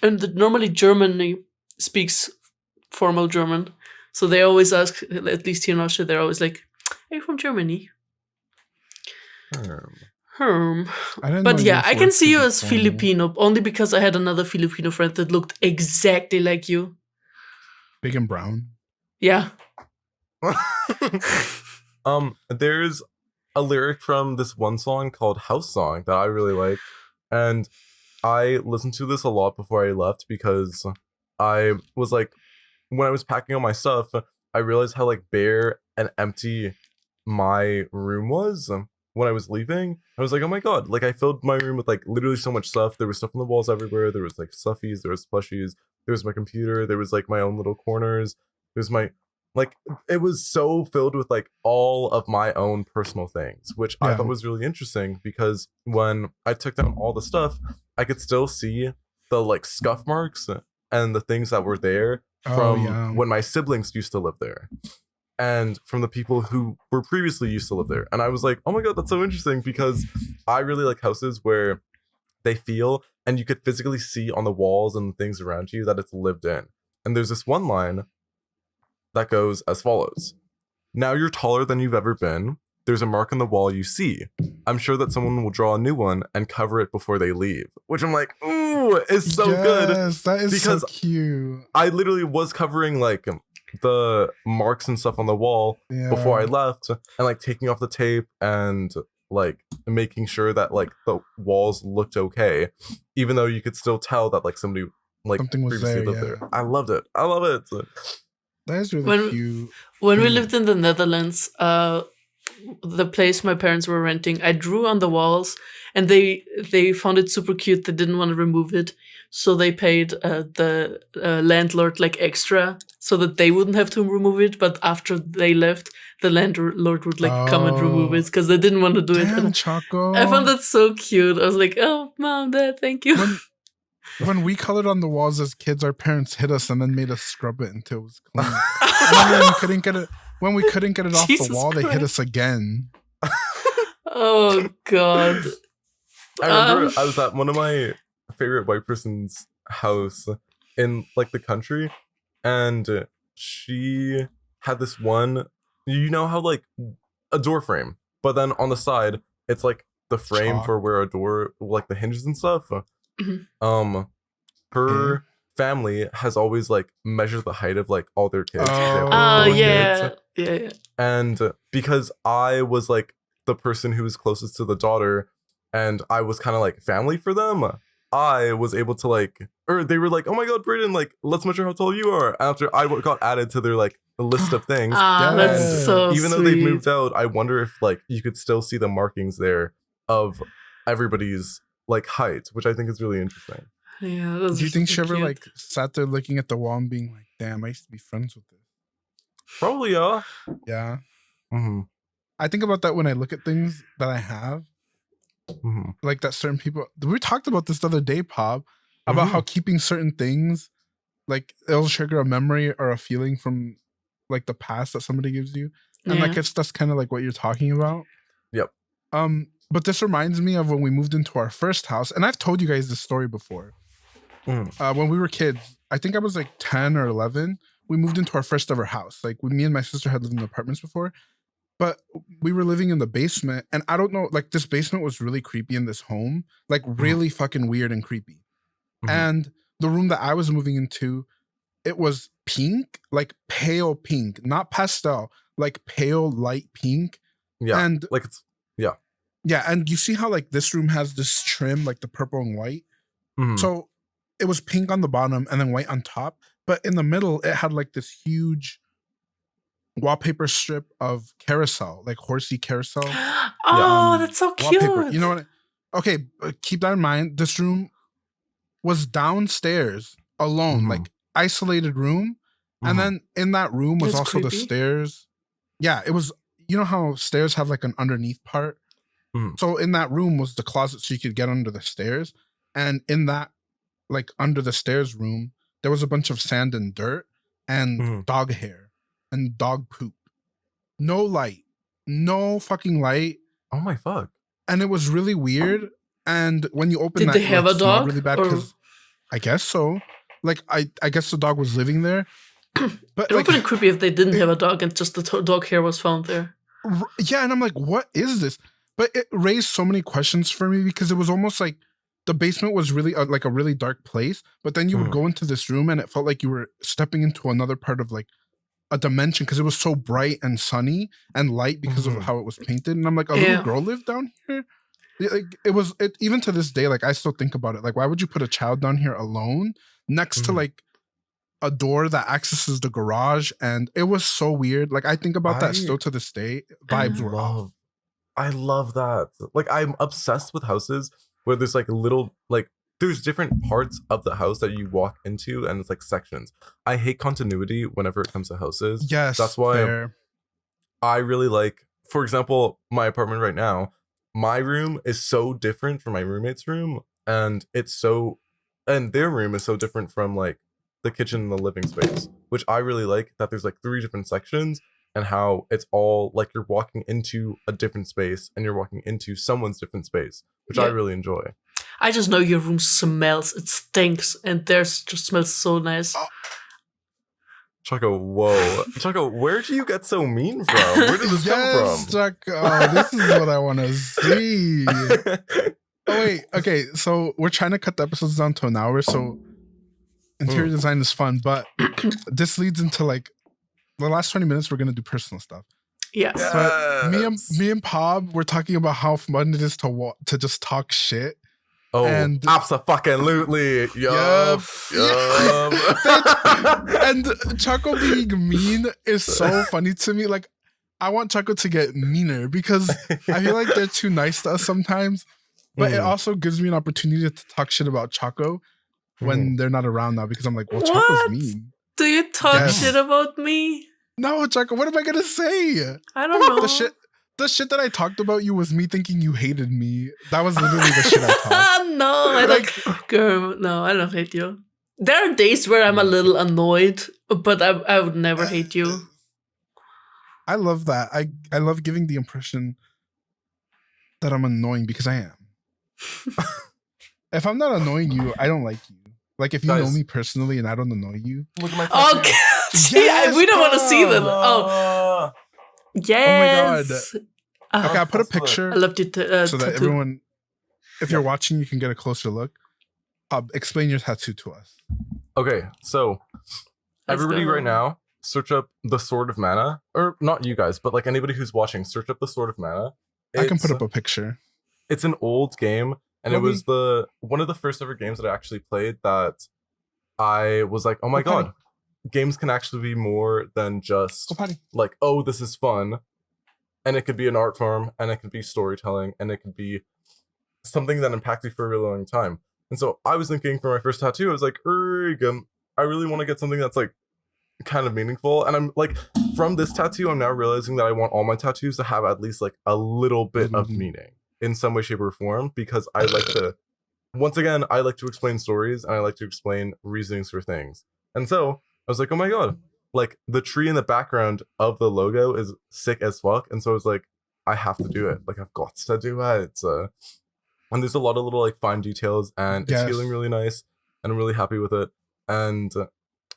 and normally Germany speaks formal German. So they always ask, at least here in Austria, they're always like, are you from Germany? But yeah, I can see you as Filipino only because I had another Filipino friend that looked exactly like you. Big and brown. Yeah. There's a lyric from this one song called House Song that I really like. And I listened to this a lot before I left because I was like, when I was packing all my stuff, I realized how like bare and empty my room was when I was leaving. I was like, oh my god, like I filled my room with like literally so much stuff. There was stuff on the walls everywhere. There was like stuffies, there was plushies, there was my computer, there was like my own little corners. There's my like it was so filled with like all of my own personal things, which I thought was really interesting because when I took down all the stuff, I could still see the like scuff marks and the things that were there from when my siblings used to live there. And from the people who were previously used to live there. And I was like, oh my god, that's so interesting because I really like houses where they feel and you could physically see on the walls and the things around you that it's lived in. And there's this one line that goes as follows. Now you're taller than you've ever been. There's a mark on the wall you see. I'm sure that someone will draw a new one and cover it before they leave. Which I'm like, ooh, it's so good. Yes, that is Because so cute. I literally was covering like the marks and stuff on the wall before I left, and like taking off the tape and like making sure that like the walls looked okay, even though you could still tell that like somebody like Something was previously there, lived yeah. there. I loved it. I love it. That is really cute. When we lived in the Netherlands, the place my parents were renting, I drew on the walls, and they found it super cute. They didn't want to remove it, so they paid the landlord like extra so that they wouldn't have to remove it. But after they left, the landlord would like come and remove it because they didn't want to do it. Damn, Choco. I found that so cute. I was like, "Oh, mom, dad, thank you." When we colored on the walls as kids, our parents hit us and then made us scrub it until it was clean. And then when we couldn't get it off Jesus the wall, they hit Christ. us again. Oh God. I remember I was at one of my favorite white person's house in like the country, and she had this one, you know how like a door frame, but then on the side it's like the frame Chalk. for where a door, like the hinges and stuff. Mhm. Her family has always like measured the height of like all their kids. 'cause they have, like, Oh, four yeah. kids. Yeah. And because I was like the person who was closest to the daughter, and I was kind of like family for them, I was able to like, or they were like, "Oh my God, Brayden, like let's measure how tall you are." After I got added to their like list of things. That's And so Even sweet. though they've moved out, I wonder if like you could still see the markings there of everybody's like height, which I think is really interesting. Yeah, that's Do you think she super ever cute. like sat there looking at the wall and being like, "Damn, I used to be friends with this"? Probably, yeah. Yeah. Mm-hmm. I think about that when I look at things that I have, Mm-hmm. like that certain people. We talked about this the other day, Pop, about Mm-hmm. how keeping certain things, like it'll trigger a memory or a feeling from like the past that somebody gives you, and I Yeah. guess that's kind of like what you're talking about. Yep. But this reminds me of when we moved into our first house, and I've told you guys this story before. When we were kids, I think I was like 10 or 11. We moved into our first ever house. Like me and my sister had lived in apartments before, but we were living in the basement, and I don't know, like this basement was really creepy in this home, like really fucking weird and creepy. And the room that I was moving into, it was pink, like pale pink, not pastel, like pale light pink. Yeah. And like it's yeah, and you see how like this room has this trim, like the purple and white. So it was pink on the bottom and then white on top, but in the middle it had like this huge wallpaper strip of carousel, like horsey carousel Oh, that's so cute. wallpaper. You know what? Okay, keep that in mind. This room was downstairs alone, like isolated room, and then in that room was That's also the creepy. stairs. Yeah, it was. You know how stairs have like an underneath part. So in that room was the closet, so you could get under the stairs, and in that like under the stairs room, there was a bunch of sand and dirt and dog hair and dog poop. No light, no fucking light. Oh my fuck. And it was really weird. And when you open Did that, they have it a smelled dog, really bad or- because I guess so. Like I guess the dog was living there. But It would like, be creepy if they didn't have a dog and just the dog hair was found there. yeah, and I'm like, what is this? But it raised so many questions for me because it was almost like the basement was really like a really dark place. But then you would go into this room and it felt like you were stepping into another part of like a dimension because it was so bright and sunny and light because of how it was painted. And I'm like, a little girl lived down here. Like it even to this day, like I still think about it. Like, why would you put a child down here alone next to like a door that accesses the garage? And it was so weird. Like I think about that still to this day. Vibes were off. I love that. Like I'm obsessed with houses where there's like little like there's different parts of the house that you walk into and it's like sections. I hate continuity whenever it comes to houses. Yes, that's why fair. I really like, for example, my apartment right now. My room is so different from my roommate's room, and their room is so different from like the kitchen and the living space, which I really like. That there's like 3 different sections, and how it's all like you're walking into a different space and you're walking into someone's different space, which I really enjoy. I just know your room smells. It stinks, and theirs just smells so nice. Choco, whoa. Choco, where do you get so mean from? Where did this come from? Choco, this is what I want to see. Oh, wait. Okay, so we're trying to cut the episodes down to an hour, so interior design is fun, but this leads into like the last 20 minutes, we're going to do personal stuff. Yes. But me and Pob, we're talking about how fun it is to just talk shit. Oh, and absolutely. Yup. And Choco being mean is so funny to me. Like, I want Choco to get meaner because I feel like they're too nice to us sometimes. But it also gives me an opportunity to talk shit about Choco when they're not around now because I'm like, well, Choco's mean. Do you talk shit about me? No, Choco, what am I gonna say? I don't know. The shit that I talked about you was me thinking you hated me. That was literally the shit I talked. No, I don't. Girm, no, I don't hate you. There are days where I'm a little annoyed, but I would never hate you. I love that. I love giving the impression that I'm annoying because I am. If I'm not annoying you, I don't like you. Like if you know me personally and I don't annoy you. Look at my tattoo. Okay. Yes, we don't want to see them. Oh. Yes. Oh my god. Okay, I'll put a picture. I loved it so that everyone, if you're watching, you can get a closer look. Explain your tattoo to us. Okay, so everybody right now, search up the Sword of Mana. Or not you guys, but like anybody who's watching, search up the Sword of Mana. I can put up a picture. It's an old game, and it was one of the first ever games that I actually played that I was like, oh my god, games can actually be more than just like, oh, this is fun. And it could be an art form, and it could be storytelling, and it could be something that impacts you for a really long time. And so I was thinking for my first tattoo, I was like, I really want to get something that's like kind of meaningful. And I'm like, from this tattoo, I'm now realizing that I want all my tattoos to have at least like a little bit of meaning in some way, shape, or form, because I like to, once again, I like to explain stories and I like to explain reasonings for things. And so I was like, oh my god, like the tree in the background of the logo is sick as fuck. And so I was like, I have to do it. Like I've got to do it. And there's a lot of little like fine details, and it's feeling really nice, and I'm really happy with it. And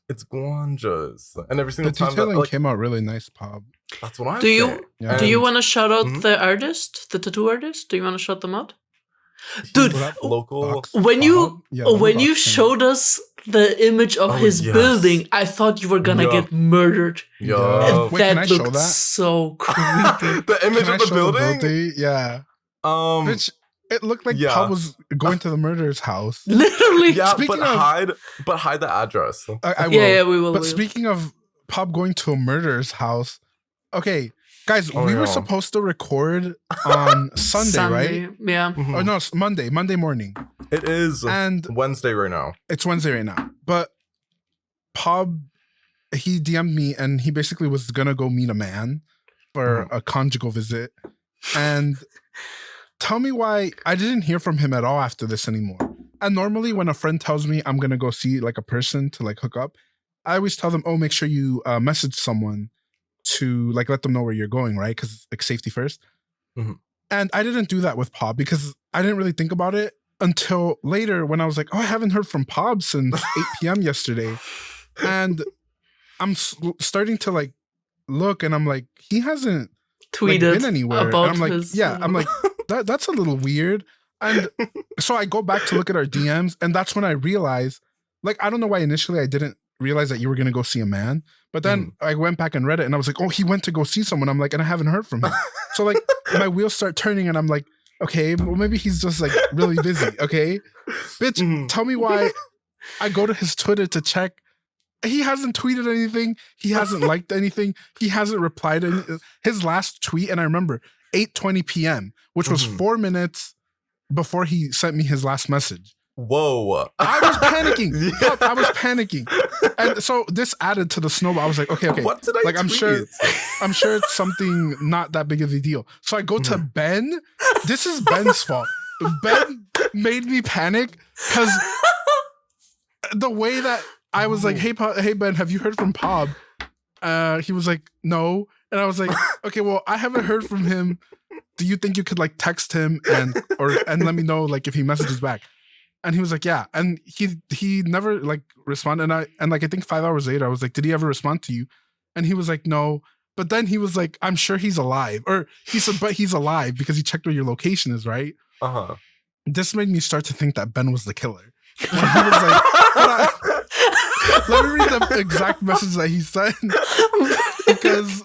it's gorgeous. And every single time detailing came out really nice, Pob. That's what I'm saying. Do you want to shout out the artist, the tattoo artist? Do you want to shout them out? Dude, local. When you showed us the image of his building, I thought you were gonna get murdered. Yeah. Wait, can I show that? So creepy. The image of the building? Yeah. Which it looked like Pob was going to the murderer's house. Literally. Yeah, but hide the address. I will. Yeah, we will. But speaking of Pob going to a murderer's house, okay, guys, we were supposed to record on Sunday, right? Yeah. Oh no, it's Monday morning. It is Wednesday right now. It's Wednesday right now. But Pob, he DM'd me and he basically was gonna go meet a man for a conjugal visit. And tell me why I didn't hear from him at all after this anymore. And normally when a friend tells me I'm gonna go see like a person to like hook up, I always tell them, oh, make sure you message someone to like let them know where you're going, right? Because like safety first. And I didn't do that with Pob because I didn't really think about it until later when I was like, oh, I haven't heard from Pob since 8 p.m. yesterday. And I'm starting to like look and I'm like, he hasn't tweeted like, been anywhere. About and I'm like, I'm like, that's a little weird. And so I go back to look at our DMs, and that's when I realized, like, I don't know why initially I didn't realize that you were gonna go see a man, but then I went back and read it, and I was like, oh, he went to go see someone. I'm like, and I haven't heard from him. So like my wheels start turning, and I'm like, okay, well maybe he's just like really busy. Okay, bitch, tell me why. I go to his Twitter to check. He hasn't tweeted anything. He hasn't liked anything. He hasn't replied to his last tweet. And I remember 8:20 p.m., which was 4 minutes before he sent me his last message. Whoa. I was panicking. Yep, I was panicking. And so this added to the snowball. I was like, okay. What did I like, tweet? I'm sure it's something not that big of a deal. So I go to Ben. This is Ben's fault. Ben made me panic because the way that I was like, hey Ben, have you heard from Pob? He was like, no. And I was like, okay, well, I haven't heard from him. Do you think you could like text him and let me know like if he messages back? And he was like, yeah. And he never like responded. And like I think 5 hours later, I was like, did he ever respond to you? And he was like, no. But then he was like, I'm sure he's alive. Or he said, but he's alive because he checked where your location is, right? Uh-huh. This made me start to think that Ben was the killer. When he was like, let me read the exact message that he sent. Because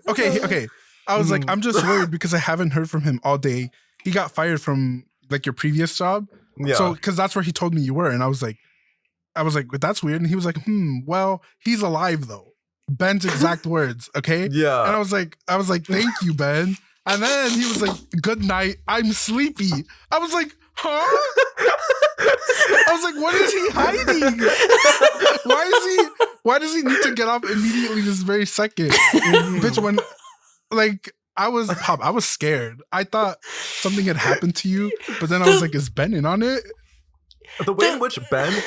okay. I was like, I'm just worried because I haven't heard from him all day. He got fired from like your previous job. Yeah. So because that's where he told me you were. And I was like, that's weird. And he was like, well, he's alive though. Ben's exact words, okay? Yeah. And I was like, thank you, Ben. And then he was like, good night. I'm sleepy. I was like, huh? I was like, what is he hiding? Why does he need to get up immediately this very second? Bitch, when like I was scared. I thought something had happened to you, but then I was like, is Ben in on it? The way in which Ben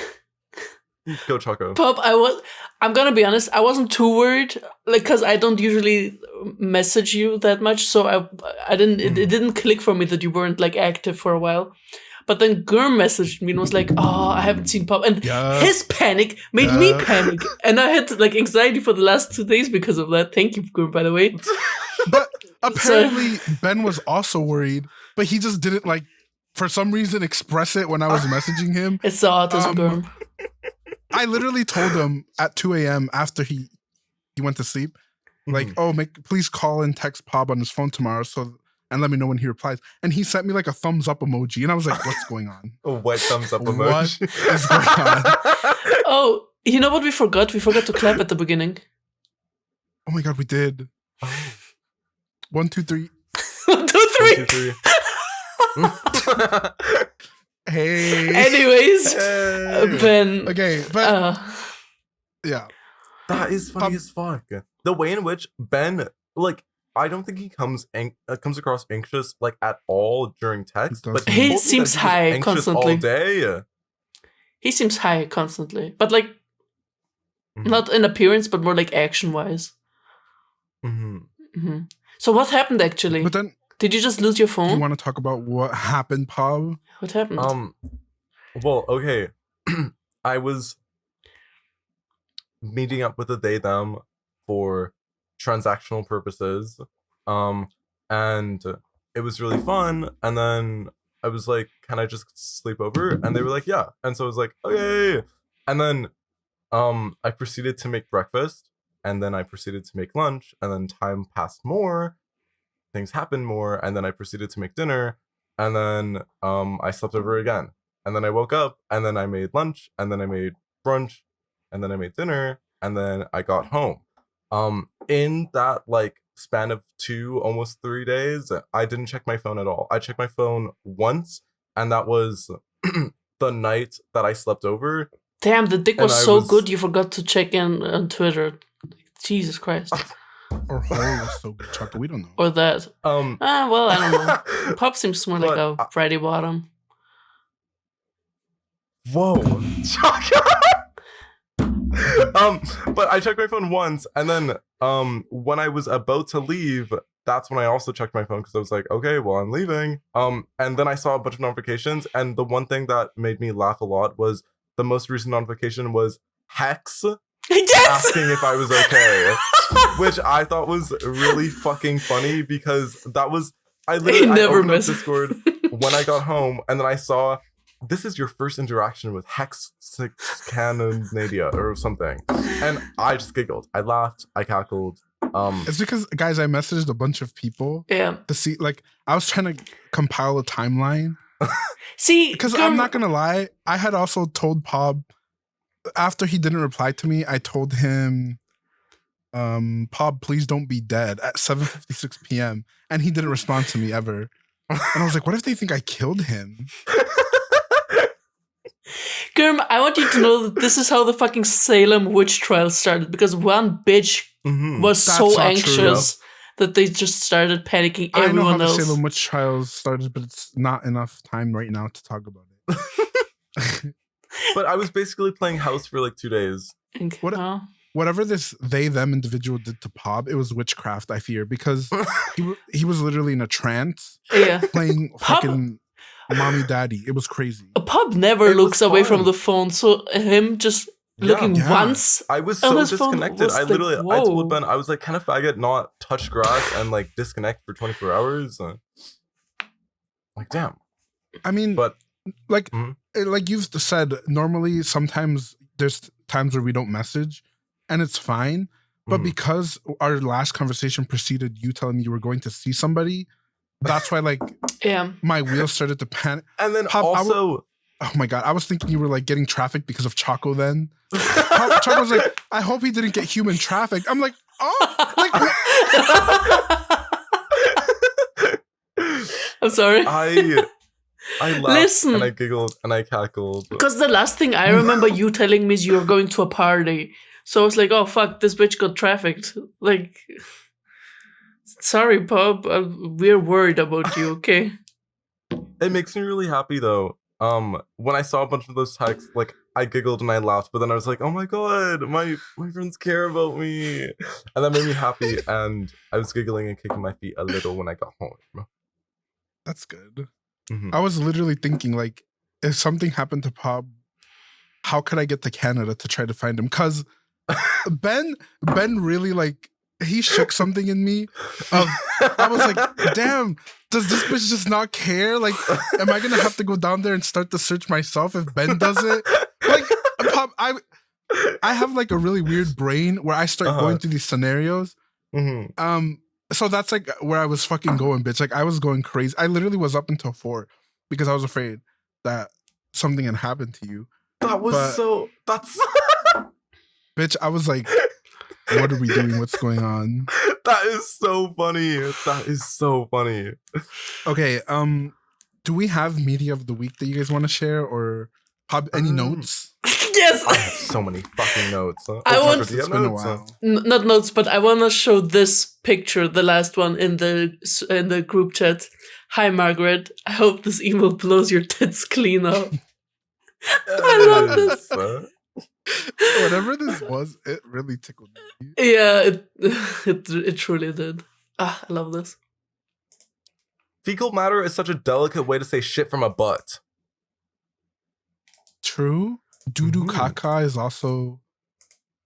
go Choco. Pop, I'm gonna be honest, I wasn't too worried, like, because I don't usually message you that much, so I didn't, it didn't click for me that you weren't, like, active for a while. But then Girm messaged me and was like, oh, I haven't seen Pop. And his panic made me panic. And I had, like, anxiety for the last 2 days because of that. Thank you, Girm, by the way. But apparently Ben was also worried, but he just didn't, like, for some reason express it when I was messaging him. It's the autism, Girm. I literally told him at 2 a.m. after he went to sleep, like, please call and text Pop on his phone tomorrow and let me know when he replies. And he sent me like a thumbs up emoji. And I was like, what's going on? A wet thumbs up emoji. What is going on? Oh, you know what we forgot? We forgot to clap at the beginning. Oh my God, we did. 1, 2, 3. 1, 2, 3. 1, 2, 3. Hey. Anyways, Ben. Okay, but yeah. That is funny as fuck. The way in which Ben, like, I don't think he comes across anxious like at all during text, but he seems high constantly all day. He seems high constantly, but like not in appearance, but more like action wise. So what happened actually? But then, did you just lose your phone? Do you want to talk about what happened, Paul? What happened? Well, okay. I was meeting up with they them for transactional purposes. And it was really fun. And then I was like, can I just sleep over? And they were like, yeah. And so I was like, okay. And then I proceeded to make breakfast. And then I proceeded to make lunch. And then time passed more. Things happened more. And then I proceeded to make dinner. And then I slept over again. And then I woke up. And then I made lunch. And then I made brunch. And then I made dinner. And then I got home. In that like span of 2, almost 3 days, I didn't check my phone at all. I checked my phone once. And that was the night that I slept over. Damn, the dick was so good you forgot to check in on Twitter. Jesus Christ. Or horror was so good, Choco. We don't know. Or that. Well, I don't know. Pop seems more like a Friday bottom. Whoa. But I checked my phone once, and then when I was about to leave, that's when I also checked my phone because I was like, okay, well, I'm leaving. And then I saw a bunch of notifications, and the one thing that made me laugh a lot was the most recent notification was Hex asking if I was okay, which I thought was really fucking funny because that was I opened up Discord when I got home, and then I saw this is your first interaction with Hex Nadia or something, and I just giggled, I laughed, I cackled. It's because, guys, I messaged a bunch of people to see, like, I was trying to compile a timeline. See, because I'm not gonna lie, I had also told Pop after he didn't reply to me, I told him, Pop, please don't be dead at 7:56 p.m. and he didn't respond to me ever. And I was like, what if they think I killed him? Girm, I want you to know that this is how the fucking Salem witch trial started, because one bitch was so anxious that they just started panicking everyone else. I know how the Salem witch trials started, but it's not enough time right now to talk about it. But I was basically playing house for like 2 days. Okay. Whatever this they-them individual did to Pop, it was witchcraft, I fear, because he was literally in a trance playing fucking... mommy, daddy. It was crazy. A Pop never It looks was away from fun. the phone, so him just looking Yeah. once. I was on so his phone disconnected. was I like, literally, I whoa. told Ben, I was like, can a faggot not touch grass and like disconnect for 24 hours? Like, damn. I mean, But like Mhm. like you've said, normally sometimes there's times where we don't message, and it's fine. But Mhm. because our last conversation preceded you telling me you were going to see somebody, that's why like Yeah. my wheels started to panic. and then Pop, also, Oh my god, I was thinking you were like getting trafficked because of Choco. Then Choco was like, I hope he didn't get human trafficked. I'm like, oh, like I'm sorry. I laughed Listen. and I giggled and I cackled. Because the last thing I remember you telling me is you were going to a party. So I was like, oh fuck, this bitch got trafficked. Like, sorry, Pop. We're worried about you, okay? It makes me really happy though. When I saw a bunch of those texts, like I giggled and I laughed, but then I was like, oh my god, my friends care about me. And that made me happy, and I was giggling and kicking my feet a little when I got home. that's good. Mhm. I was literally thinking like, if something happened to Pop, how could I get to Canada to try to find him? Because Ben really like he shook something in me. I was like, damn, does this bitch just not care? Like, am I gonna have to go down there and start the search myself if Ben does it? Like, Pop, I have like a really weird brain where I start going through these scenarios. Mhm. So that's like where I was fucking going, bitch. Like I was going crazy. I literally was up until 4 because I was afraid that something had happened to you. That was But- that's Bitch, I was like, what are we doing? What's going on? that is so funny. That is so funny. Okay, do we have media of the week that you guys want to share or have any notes? Yes. I have so many fucking notes. I Tucker, want- do you It's have been a notes? while. Not notes, but I want to show this picture, the last one in the group chat. Hi, Margaret. I hope this email blows your tits clean up. I love this. Whatever this was, it really tickled me. Yeah, it truly did. Ah, I love this. Fecal matter is such a delicate way to say shit from a butt. True. Doo-doo Mhm. caca is also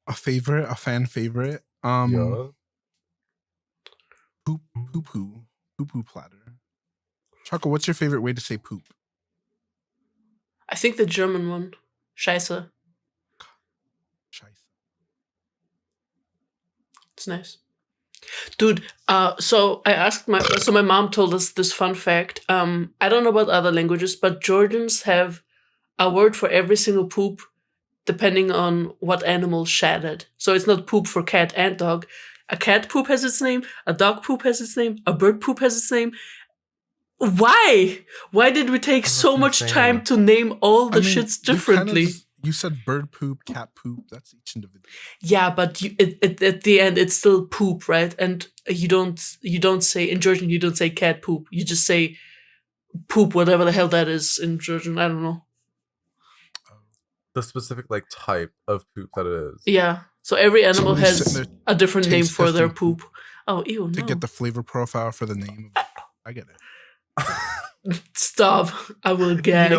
a fan favorite. Yeah. Poop poo platter. Choco, what's your favorite way to say poop? I think the German one. Scheiße. Scheiße. It's nice. Dude, so my mom told us this fun fact. I don't know about other languages, but Georgians have a word for every single poop depending on what animal shat it. So it's not poop for cat and dog. A cat poop has its name, a dog poop has its name, a bird poop has its name. Why? Why did we take That's so much insane. time to name all the I mean, shits you kinda differently? you said bird poop, cat poop. That's each individual. Yeah, but at the end it's still poop, right? And you don't say in Georgian you don't say cat poop. You just say poop, whatever the hell that is in Georgian. I don't know. The specific like type of poop that it is. Yeah. So every animal Somebody's has sitting there a different name taste for their testing poop. Oh, ew, to no. get the flavor profile for the name. I get it. Stop. I will gag. You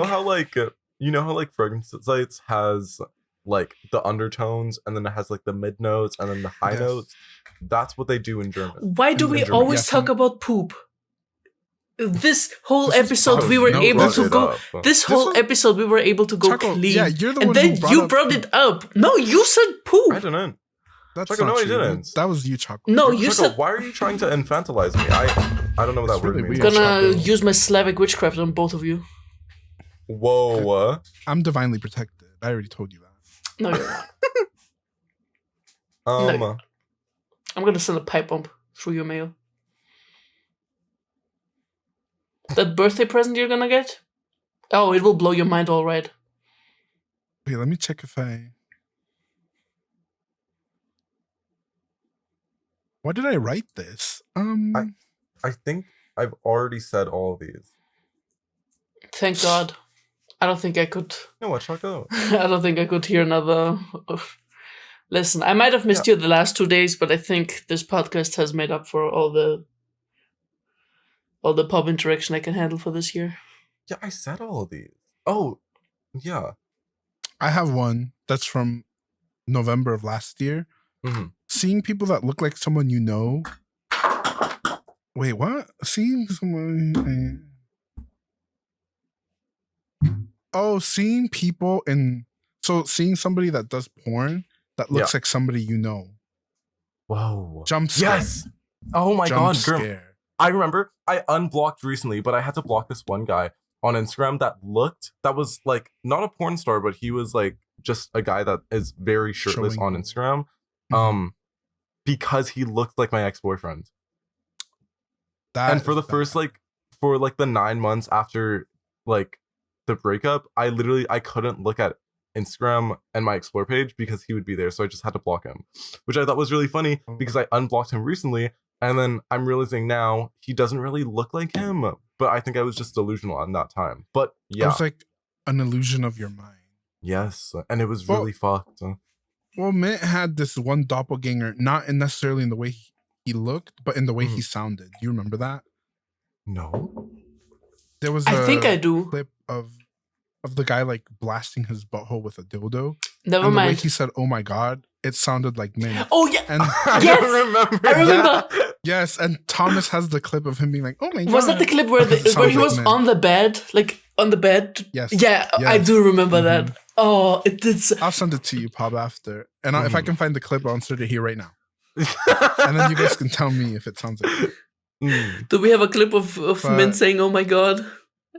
know how like fragrance sites has like the undertones and then it has like the mid notes and then the high Yes. notes. That's what they do in German. Why do And we then always yes, talk and- about poop? This whole This is episode we Choco's were note. able Brought to it go. up. This This whole was- episode we were able to go Choco, clean. yeah, you're the and one then who you brought brought up it up. No, you said poop. I didn't. That's Choco, not no, I true. didn't. That was you, Choco. No, You're- you Choco, said. why are you trying to infantilize me? I don't know what It's that word really means. weird. Gonna Choco. use my Slavic witchcraft on both of you. Whoa. I'm divinely protected. I already told you that. No, you're not. No. I'm gonna send a pipe bomb through your mail. That birthday present you're gonna get? Oh, it will blow your mind, all right. Wait, let me check if I. Why did I write this? I think I've already said all of these. Thank God. I don't think I could. You know what, Choco? I don't think I could hear another. Listen, I might have missed you the last 2 days, but I think this podcast has made up for all the pub interaction I can handle for this year. Yeah, I said all of these. Oh, yeah. I have one that's from November of last year. Mhm. Seeing people that look like someone you know. Wait, what? Seeing someone. Oh, seeing people in. So seeing somebody that does porn that looks Yeah. like somebody you know. Whoa. Jump scare. Yes. Oh my Jump god, Girm. scare. I remember I unblocked recently, but I had to block this one guy on Instagram that was like not a porn star, but he was like just a guy that is very shirtless Showing on off. Instagram. Mhm. Because he looked like my ex-boyfriend. That And for is the bad. first for the 9 months after like the breakup, I couldn't look at Instagram and my explore page because he would be there, so I just had to block him, which I thought was really funny because I unblocked him recently, and then I'm realizing now he doesn't really look like him, but I think I was just delusional at that time. But It yeah, was like an illusion of your mind. yes, and it was Well- really fucked. Well, Mint had this one doppelganger, not necessarily in the way he looked, but in the way he sounded. Do you remember that? No. There was I think I a do. clip of the guy like blasting his butthole with a dildo. Never And the way mind. he said, "Oh my god," it sounded like Mint. Oh yeah. And I Yes! don't remember. I remember. that. yes, and Thomas has the clip of him being like, "Oh my god." Was that the clip where Because it where sounds he like was Mint. on the bed, like on the bed? Yes. Yeah, I Yes. do remember Mhm. that. Oh, it did. I'll send it to you, Pop, after. And if I Mhm. can find the clip, I'll insert it here right now. And then you guys can tell me if it sounds like it. Do we have a clip of But- Mint saying "Oh my god"?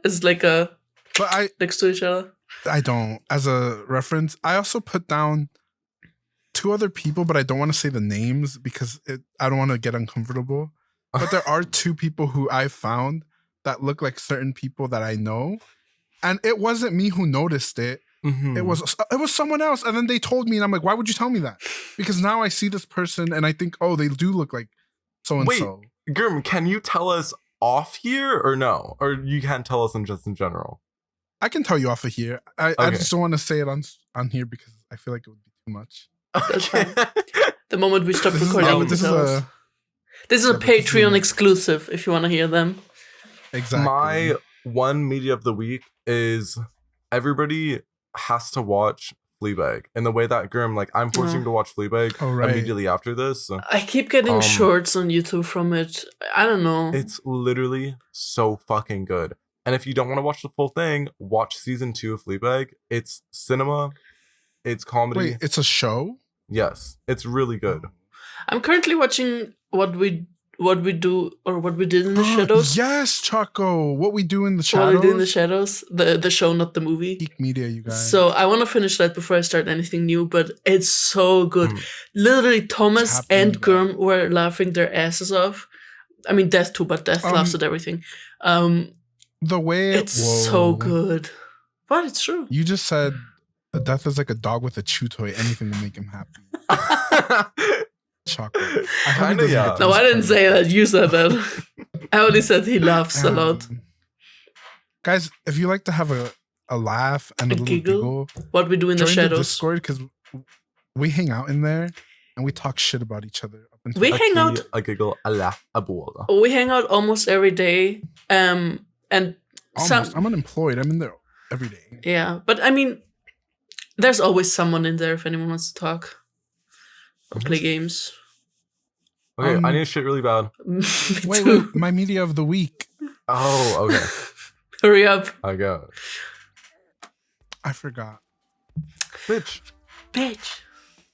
It's like a But next to each other. I don't. As a reference, I also put down 2 other people, but I don't want to say the names because I don't want to get uncomfortable. But there are 2 people who I found that look like certain people that I know. And it wasn't me who noticed it. Mhm. It was someone else. And then they told me, and I'm like, why would you tell me that? Because now I see this person and I think, oh, they do look like so-and-so. Girm, can you tell us off here or no? Or you can't tell us in general? I can tell you off of here. I Okay. just don't want to say it on here because I feel like it would be too much. That's fine. The moment we stop This is, recording, yeah, you but can this is tell us. This is a yeah, but this is Patreon a- exclusive if you want to hear them. exactly. My one media of the week is everybody has to watch Fleabag in the way that Girm, like I'm forcing Yeah. to watch Fleabag Oh, right. immediately after this. I keep getting Um, shorts on YouTube from it. I don't know. It's literally so fucking good. And if you don't want to watch the full thing, watch season 2 of Fleabag. It's cinema, it's comedy. Wait, it's a show? Yes, it's really good. I'm currently watching what we do or what we did in the shadows. Yes, Choco. What we do in the What shadows. we did in the shadows. The show, not the movie. Geek media, you guys. So I want to finish that before I start anything new, but it's so good. Mm. Literally, Thomas happening, and bro. Girm were laughing their asses off. I mean, Death too, but Death laughs at everything. the way It's so good. But it's true. You just said Death is like a dog with a chew toy. Anything will make him happy. Choco. I hope he Kinda, doesn't yeah. get to No, this I didn't part. say that. You said that. I only said he laughs a lot. Guys, if you like to have a laugh and a A little giggle? giggle, What we do in the join the shadows. Discord because we hang out in there and we talk shit about each other. Up until We A hang key, out. a giggle, a laugh, a ball. We hang out almost every day. And almost. I'm unemployed. I'm in there every day. yeah, but I mean, there's always someone in there if anyone wants to talk or play games. Okay, I Um, need shit really bad. Me Wait, too. wait, my media of the week. Oh, okay. Hurry up, I got it. I forgot. Bitch. bitch.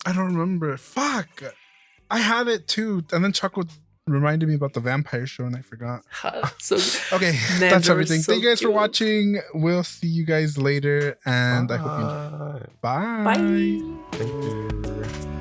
I don't remember. Fuck. I had it too. And then Choco reminded me about the vampire show and I forgot. So Okay, Man, that's they were everything. so Thank you guys for cute. watching. We'll see you guys later. And I hope you enjoy. Bye. Bye. bye. Thank you.